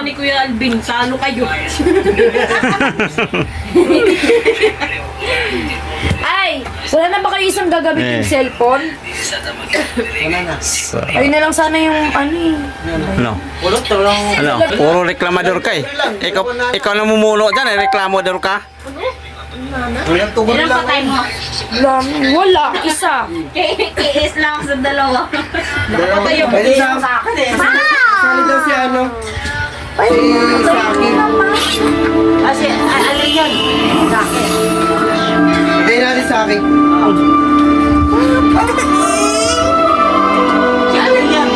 naman ni Kuya Alvin, talo kayo. Ay, wala na ba kayo isang gagawin yung cellphone? Wala na. Ayun na lang sana yung ano eh. Ano? Ulot, talagang... Ano? Puro reklamador ka eh. Ikaw na mumulo dyan, reklamador ka. Walang tugon Ilang lang. patay mo? Wala, isa. Kiis lang sa dalawa. Pwede sa akin eh. Sali daw si ano? Si akin. Kasi, alin yun? Sa akin. Hindi natin sa akin. Alin yan?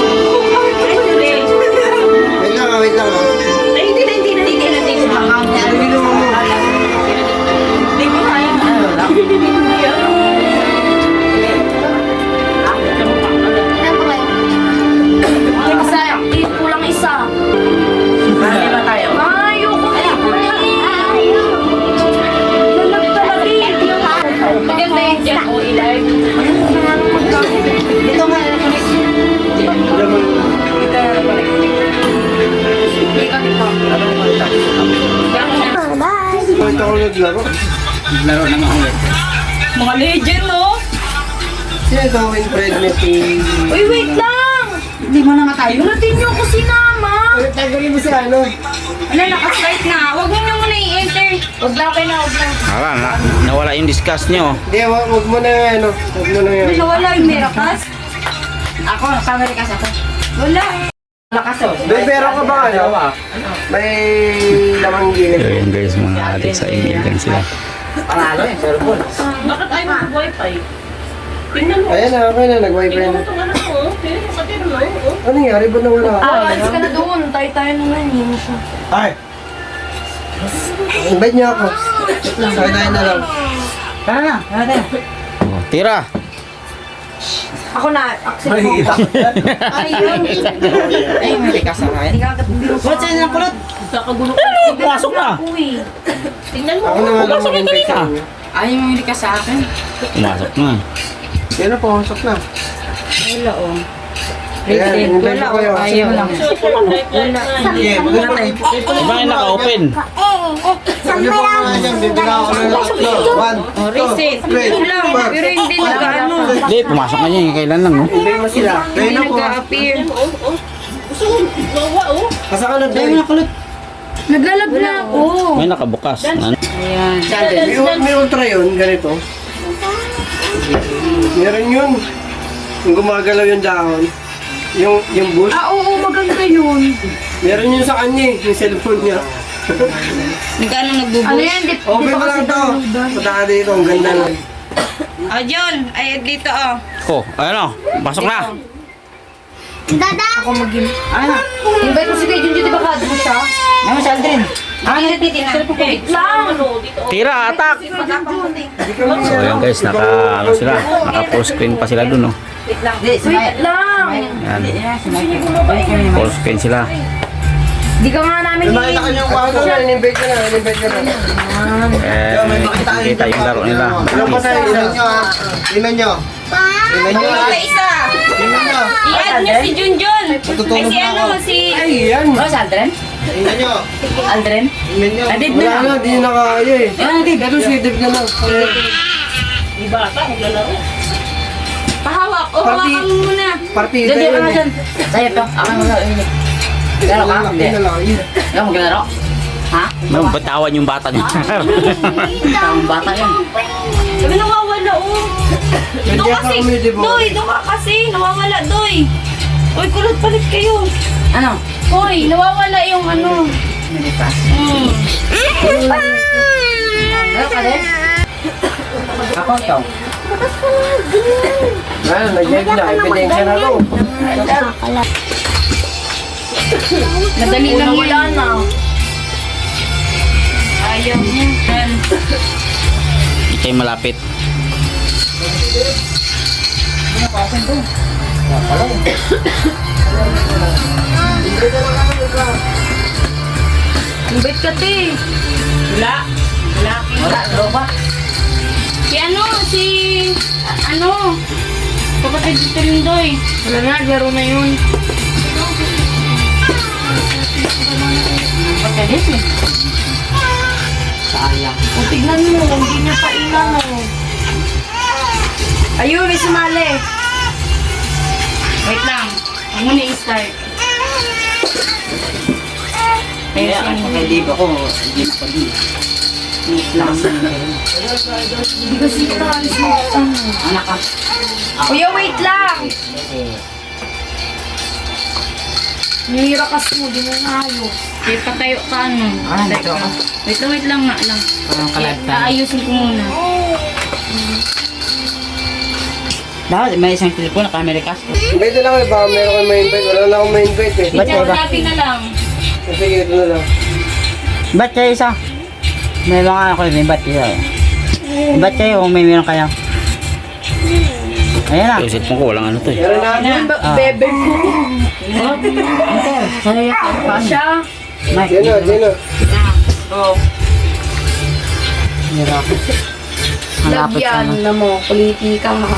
Wait lang ah. Ay, hindi na. Hindi ko makakam niya. Hindi naman mo. Hindi ko kaya. Isa, kulang isa. Marami ba tayo? Ayoko na. Lalag talaga eh. Maganda yun dyan. O, ilay. Dito nga lang kami. Ito ako naglaro. Laro naman ulit. Mga legend, no? Sino ito ang impregnate ni... Uy, wait lang. Hindi mo na nga tayo. Unatin niyo ako sinama. Tagalin mo si ano? Ano, nakaslight na. Huwag mo nyo muna i-enter. Huwag lang kayo na, huwag lang. Wala, nawala yung discuss nyo. Hindi, wag mo na yung ano. Wag mo na yung... Wala yung mirakas. Ako, sa Amerikas ako. Wala. Lakas o. Pero ka ba ano? May lamang So gilid. yun guys, mga adik sa Imigan sila. Panalo yung cellphone. Bakit ayaw mo mag-wifi? Tingnan mo. Ayan na, okay na, nag-wifi na. Itong anak mo. Katiro mo. Ano nangyari? Ba't nawala? Alis ka na doon. Tayo naman yun siya. Ay! Invite niyo ako. Sakay tayo na lang. Tara na. Oh, tira! Ako na, accept mo. Ayun. Ay, may kasama. Hindi ka agad biro. Ba't sa'yo ng kulot? Kakagulo ko. Pumasok na! Uy. Tingnan mo. Ako na nga lang mag-invite sa inyo. Ayaw mo hindi ka sa akin. Pumasok na. Yan na, pumasok na. Wala o. Ayan, invite ko kayo. Ayaw lang. Wala. Yeah, Diba yung naka-open? Ano po mga dyan? Bibigyan ako ng tatlo. One, O, reset. Ito lang. Pero hindi nag-ano. Hindi, pumasok na niya. Kailan lang, no? invite mo sila. Kaya Hindi na po. nag-appear. Asa ka na, Ayaw Boy? na kulot. Naglalag na ako. May nakabukas. Ano? Ayan. May ultra yun, ganito. Meron yun. Yung gumagalaw yung dahon. Yung bush. Oo, maganda yun. Meron yun sa kanya eh, yung cellphone niya. Nagkano nagbubush? Ano yan? Di Okay pa mo lang kasi to. Punta ka dito, ang ganda nun. O, John. Ay, dito o. Oh, ano? Pasok na! ako mag-game. Ano? Invite mo si Kuya Junjun, di ba kadro siya? Ano sa Aldrin? Ano titignan? Wait lang. Tira, atak! So yun guys, ano sila? Naka-full screen pa sila dun, no? Wait lang. Wait lang. Yan. Full screen sila. Di ka nga namin Makita ka niyong ano na, in-invite ka na, in-invite ka na. Kita yung laro nila. Ilan pa tayo? Ilan nyo ha? Ilan nyo? Ilan nyo ha? Wala isa. Ilan nyo? I-add niyo si Junjun. Ay, Matutulog si na ano, ako. si... Ay, yan. Oh, si Aldrin? Ilan nyo? Aldrin? Ilan nyo? Adib Wala na. na, di na kaya eh. Pero si Dib na lang. Pahawak. O, hawakan mo muna. Partida Dali yun ka nga eh. dyan. Sa'yo to. Ako mo na. Laro ka? Hindi. Laki na lang yun. Ikaw maglalaro? Ha? Batawan yung bata niya. Ang bata yan. Sabi nawawala oh. Doon Nandiyan ka kasi. kami, di ba? Doy, doon ka kasi. Nawawala, Doy. Uy, kulot palit kayo. Ano? Uy, nawawala yung ano. Nilipas. Ano ka din? Ako ito. Ano, nag-live na, ebidensya na to. Madali lang yun. Wala na. Ayaw niya. Hindi kayo malapit. Invite ka, te. Wala. Wala. Wala. Droba. Si ano? Si... Ano? Kapatid si Tilindoy. Wala na, laro na yun. This eh. Sayang. O, tignan mo, hindi niya pa inano. Ayun, may sumali. Wait lang. Huwag mo na i-start. Kaya hindi ba ko, hindi pa din. Hindi kasi ito, alis mo. Anak ka. Kuya, wait lang. Nirakas mo, di mo naayos. Okay, patayo ka ano. Dito ako. Wait lang nga lang. Parang kalagtan. Aayusin ko muna. Dapat may isang telepon, naka-Amerikas. Invite na lang kayo, baka meron kayo ma-invite. Wala na akong ma-invite eh. Ba't kayo ba? Natin na lang. Sige, ito na lang. Ba't kayo isa? May mga ako, may ba't kayo? Ba't kayo kung may meron kayo? Ayan na. Yung cellphone ko, walang ano to eh. Meron na. Yan, bebe ko. Sanay ako. Siya. Mike, Gino. Hirap. Malapit ka Lagyan na. na mo, politika ha.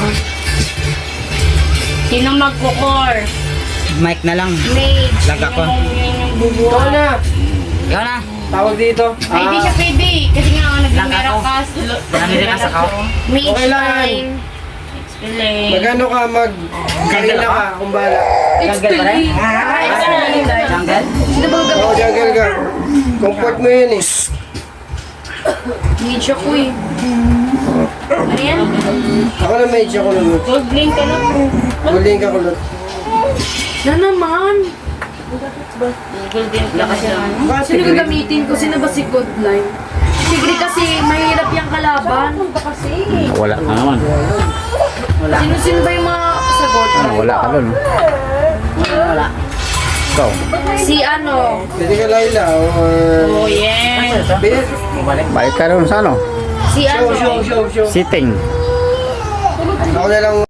Sinong magkukor? Mike na lang. Mage. Lag ako. Ikaw na. Ikaw na. Tawag dito. Ay, di siya pwede. Kasi nga ako Lag ako. nag-merakas. Nag-merakas ako. Mage Okay lang. time. Explain. Magano ka, kanina ka, kung bahala. Explain. Ay, Jungle? sino ba Oo, gabot? jungle ka. Comfort mo yun eh. Mage ako eh. Ano yan? Ako na may ako kulot. Gold link ka na po. Guling ka kulot. Na naman. Gold link ka kasi ano. Sino gagamitin ko? Sino ba si Godline? Sigri kasi mahirap yung kalaban. Wala ka naman. Sino ba yung mga sagot? Ano, wala ka dun. Wala. Ikaw. Si ano? Pwede ka Laila or... Oh, yes. Bit. Balik ka dun sa ano? Si ano? Show. Sitting. Ako na lang